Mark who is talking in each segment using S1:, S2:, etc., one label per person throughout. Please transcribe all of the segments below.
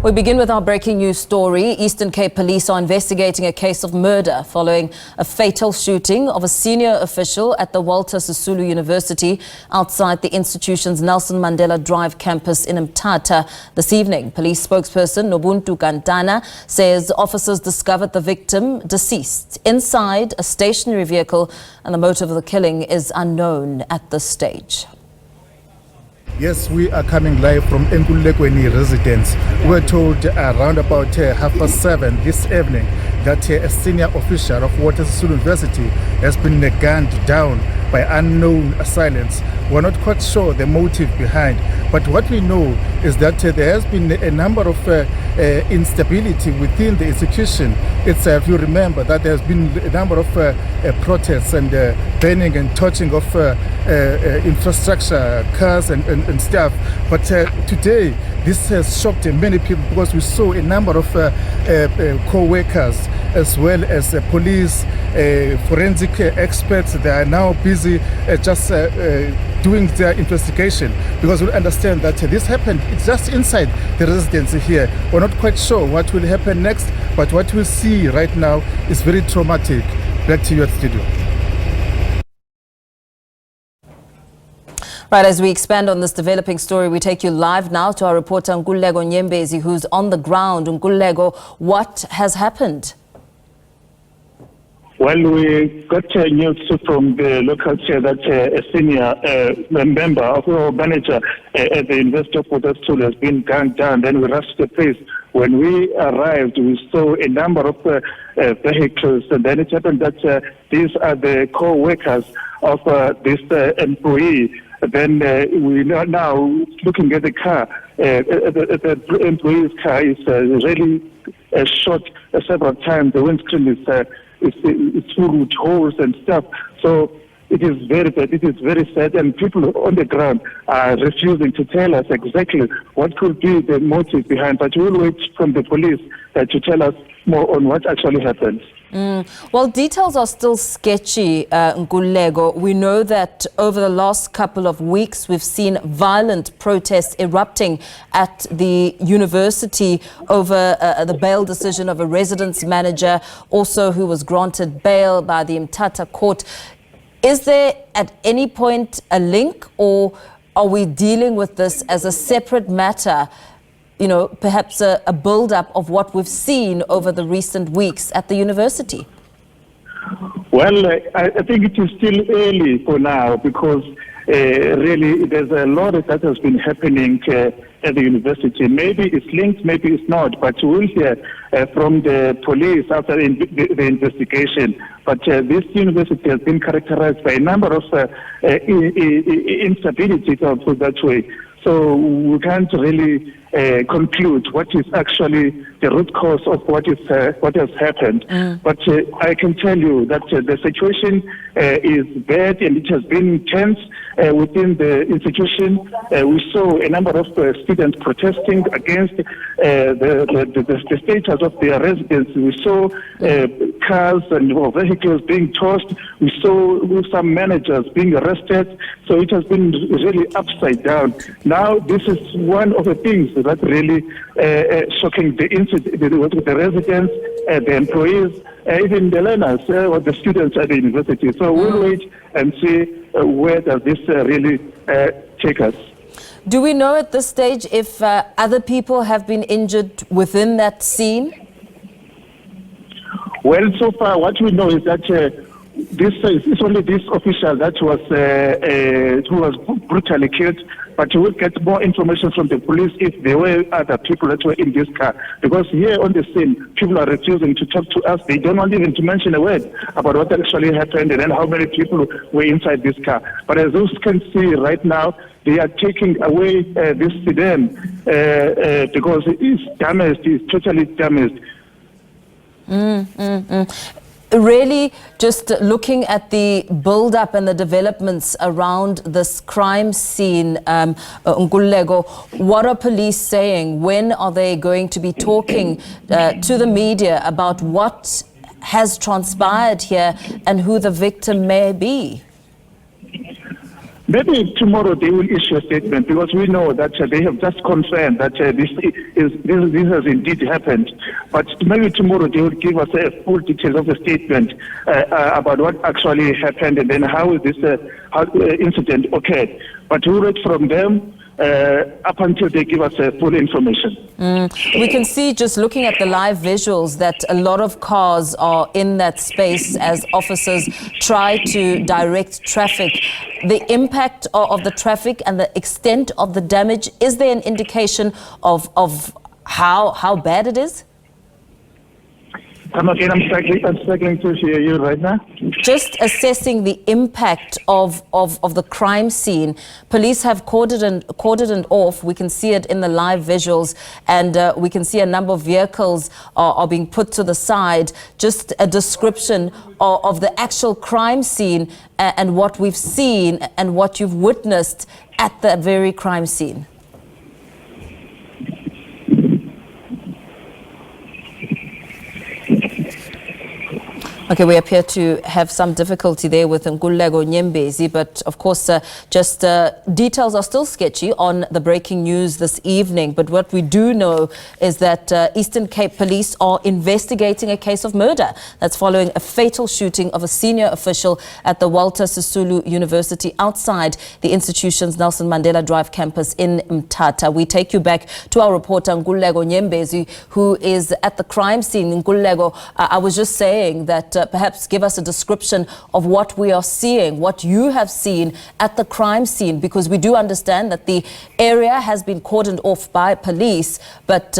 S1: We begin with our breaking news story. Eastern Cape Police are investigating a case of murder following a fatal shooting of a senior official at the Walter Sisulu University outside the institution's Nelson Mandela Drive Campus in Mthatha this evening. Police spokesperson Nkululeko says officers discovered the victim deceased inside a stationary vehicle, and the motive of the killing is unknown at this stage.
S2: Yes, we are coming live from Nkululeko residence. We were told around about 7:30 this evening that a senior official of Walter Sisulu University has been gunned down by unknown assailants. We're not quite sure the motive behind, but what we know is that there has been a number of instability within the institution itself. You remember that there has been a number of protests and burning and torching of infrastructure, cars and stuff. But today, this has shocked many people because we saw a number of co-workers as well as police, forensic experts. They are now busy just doing their investigation, because we understand that this happened just inside the residence here. We're not quite sure what will happen next, but what we see right now is very traumatic. Back to you at studio.
S1: Right, as we expand on this developing story, we take you live now to our reporter Nkululeko Nyembezi, who's on the ground. Nkululeko, what has happened?
S3: Well, we got news from the local chair that a senior member of our manager at the University of Walter Sisulu has been gunned down. Then we rushed to the place. When we arrived, we saw a number of vehicles, and then it happened that these are the co-workers of this employee. Then we are now looking at the car. The employee's car is really shot several times. The windscreen is it's full with holes and stuff. So it is very bad. It is very sad, and people on the ground are refusing to tell us exactly what could be the motive behind. But we'll wait from the police to tell us more on what actually happened.
S1: Well, details are still sketchy, Nkululeko. We know that over the last couple of weeks, we've seen violent protests erupting at the university over the bail decision of a residence manager, also who was granted bail by the Mthatha court. Is there at any point a link, or are we dealing with this as a separate matter? You know, perhaps a build-up of what we've seen over the recent weeks at the university?
S3: Well, I think it is still early for now, because really there's a lot that has been happening at the university. Maybe it's linked, maybe it's not, but we'll hear from the police after the investigation. But this university has been characterized by a number of instability, to put that way. So we can't really conclude what is actually the root cause of what has happened. But I can tell you that the situation is bad, and it has been tense within the institution. We saw a number of students protesting against the status of their residence. We saw cars and vehicles being tossed. We saw some managers being arrested. So it has been really upside down. Now, this is one of the things that really shocking the residents, the employees, even the learners or the students at the university. So we'll wait and see where does this really take us.
S1: Do we know at this stage if other people have been injured within that scene?
S3: Well, so far what we know is that it's only this official that was who was brutally killed. But we will get more information from the police if there were other people that were in this car. Because here on the scene, people are refusing to talk to us. They don't want even to mention a word about what actually happened and then how many people were inside this car. But as you can see right now, they are taking away this sedan because it is damaged, it's totally damaged.
S1: Really, just looking at the build-up and the developments around this crime scene, Nkululeko, what are police saying? When are they going to be talking to the media about what has transpired here and who the victim may be?
S3: Maybe tomorrow they will issue a statement, because we know that they have just confirmed that this has indeed happened. But maybe tomorrow they will give us a full details of the statement about what actually happened and then how this incident occurred. But we'll wait from them up until they give us full information.
S1: We can see, just looking at the live visuals, that a lot of cars are in that space as officers try to direct traffic. The impact of the traffic and the extent of the damage, is there an indication of how bad it is?
S3: Come again, I'm struggling to hear you right now.
S1: Just assessing the impact of the crime scene. Police have cordoned off. We can see it in the live visuals, and we can see a number of vehicles are being put to the side. Just a description of the actual crime scene and what we've seen and what you've witnessed at the very crime scene. Okay, we appear to have some difficulty there with Nkululeko Nyembezi, but of course, details are still sketchy on the breaking news this evening. But what we do know is that Eastern Cape Police are investigating a case of murder. That's following a fatal shooting of a senior official at the Walter Sisulu University outside the institution's Nelson Mandela Drive Campus in Mthatha. We take you back to our reporter Nkululeko Nyembezi, who is at the crime scene. Nkululeko, I was just saying that perhaps give us a description of what we are seeing, what you have seen at the crime scene, because we do understand that the area has been cordoned off by police. But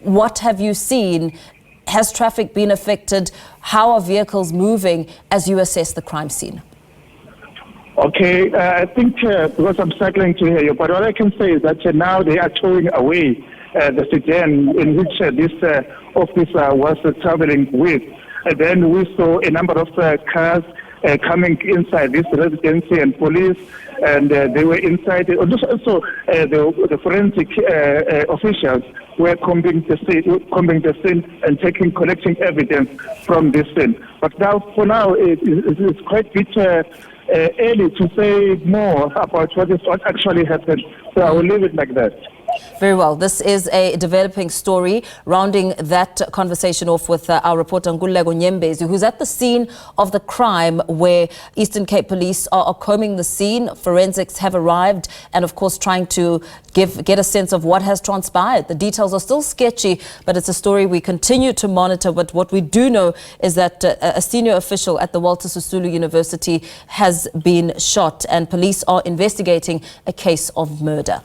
S1: what have you seen? Has traffic been affected? How are vehicles moving as you assess the crime scene?
S3: Okay, I think because I'm struggling to hear you, but what I can say is that now they are towing away the sedan in which this officer was traveling with. And then we saw a number of cars coming inside this residency, and police, and they were inside. Also, the forensic officials were combing the scene and collecting evidence from this scene. But now, for now, it's quite a bit early to say more about what actually happened. So I will leave it like that.
S1: Very well. This is a developing story. Rounding that conversation off with our reporter Nkululeko Nyembezi, who's at the scene of the crime where Eastern Cape Police are combing the scene. Forensics have arrived and, of course, trying to get a sense of what has transpired. The details are still sketchy, but it's a story we continue to monitor. But what we do know is that a senior official at the Walter Sisulu University has been shot, and police are investigating a case of murder.